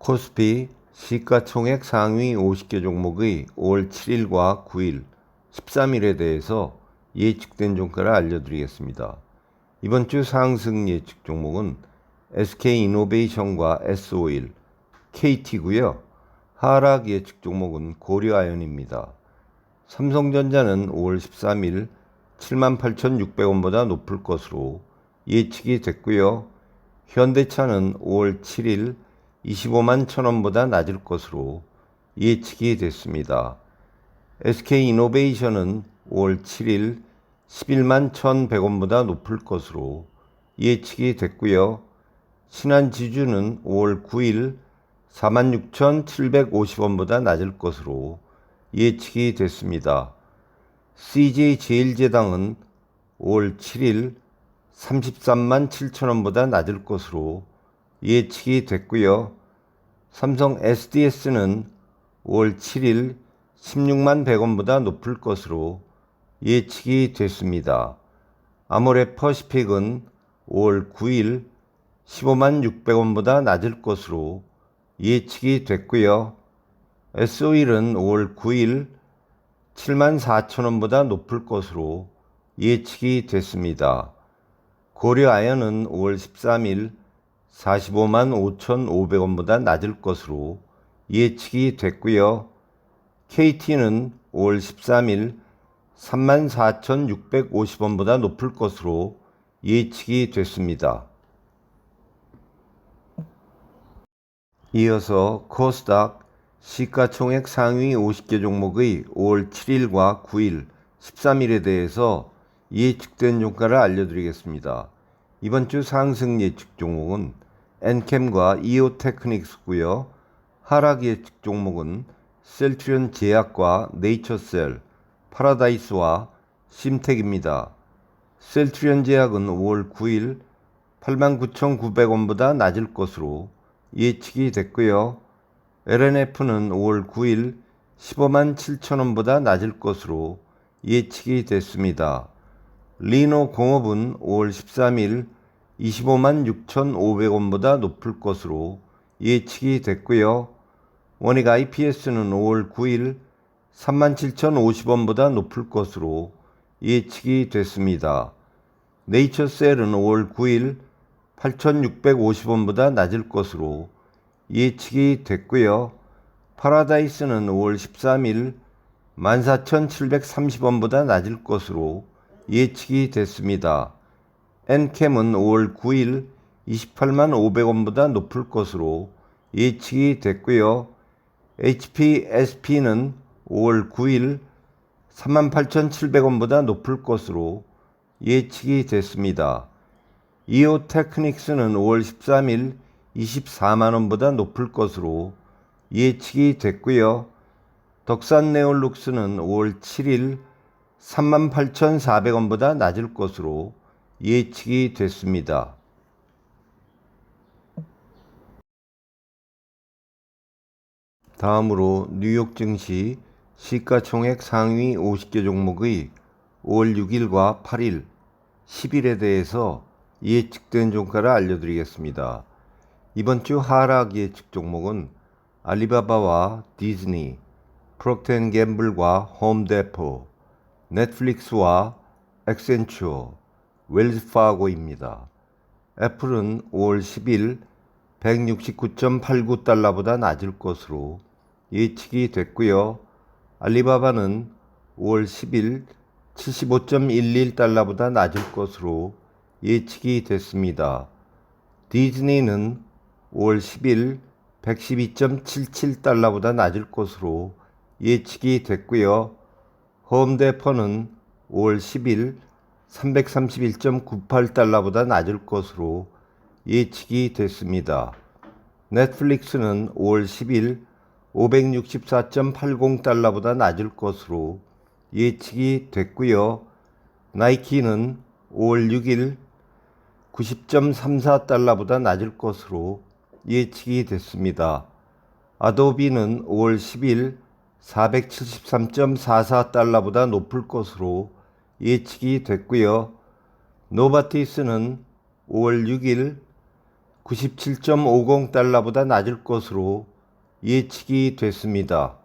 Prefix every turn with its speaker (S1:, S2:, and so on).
S1: 코스피 시가총액 상위 50개 종목의 5월 7일과 9일, 13일에 대해서 예측된 종가를 알려드리겠습니다. 이번 주 상승 예측 종목은 SK이노베이션과 S-오일, KT고요. 하락 예측 종목은 고려아연입니다. 삼성전자는 5월 13일 78,600원보다 높을 것으로 예측이 됐고요. 현대차는 5월 7일 25만 1,000원보다 낮을 것으로 예측이 됐습니다. SK이노베이션은 5월 7일 11만 1,100원보다 높을 것으로 예측이 됐고요. 신한지주는 5월 9일 46,750원보다 낮을 것으로 예측이 됐습니다. CJ제일제당은 5월 7일 33만 7천원보다 낮을 것으로 예측이 됐고요. 삼성 SDS는 5월 7일 16만 100원보다 높을 것으로 예측이 됐습니다. 아모레퍼시픽은 5월 9일 15만 600원보다 낮을 것으로 예측이 됐고요. S-오일은 5월 9일 7만 4천원보다 높을 것으로 예측이 됐습니다. 고려아연은 5월 13일 45만 5,500원보다 낮을 것으로 예측이 됐고요. KT는 5월 13일 3만 4,650원보다 높을 것으로 예측이 됐습니다. 이어서 코스닥 시가총액 상위 50개 종목의 5월 7일과 9일, 13일에 대해서 예측된 종가를 알려드리겠습니다. 이번 주 상승 예측 종목은 엔캠과 이오테크닉스고요. 하락 예측 종목은 셀트리온 제약과 네이처셀, 파라다이스와 심텍입니다. 셀트리온 제약은 5월 9일 89,900원보다 낮을 것으로 예측이 됐고요. LNF는 5월 9일 15만 7천원보다 낮을 것으로 예측이 됐습니다. 리노공업은 5월 13일 25만 6,500원보다 높을 것으로 예측이 됐고요. 원익 IPS는 5월 9일 37,050원보다 높을 것으로 예측이 됐습니다. 네이처셀은 5월 9일 8,650원보다 낮을 것으로 예측이 됐고요. 파라다이스는 5월 13일 14,730원보다 낮을 것으로 예측이 됐습니다. 엔캠은 5월 9일 28만 500원보다 높을 것으로 예측이 됐고요. HPSP는 5월 9일 38,700원보다 높을 것으로 예측이 됐습니다. 이오테크닉스는 5월 13일 24만원보다 높을 것으로 예측이 됐고요. 덕산네올룩스는 5월 7일 38,400원보다 낮을 것으로 예측이 됐습니다. 다음으로 뉴욕 증시 시가총액 상위 50개 종목의 5월 6일과 8일, 10일에 대해서 예측된 종가를 알려드리겠습니다. 이번 주 하락 예측 종목은 알리바바와 디즈니, 프록트앤갬블과 홈데포, 넷플릭스와 액센추어, 웰스파고입니다. 애플은 5월 10일 169.89달러보다 낮을 것으로 예측이 됐고요. 알리바바는 5월 10일 75.11달러보다 낮을 것으로 예측이 됐습니다. 디즈니는 5월 10일 112.77달러보다 낮을 것으로 예측이 됐고요. 홈데포는 5월 10일 331.98달러보다 낮을 것으로 예측이 됐습니다. 넷플릭스는 5월 10일 564.80달러보다 낮을 것으로 예측이 됐고요. 나이키는 5월 6일 90.34달러보다 낮을 것으로 예측이 됐습니다. 아도비는 5월 10일 473.44달러보다 높을 것으로 예측이 됐고요. 노바티스는 5월 6일 97.50달러보다 낮을 것으로 예측이 됐습니다.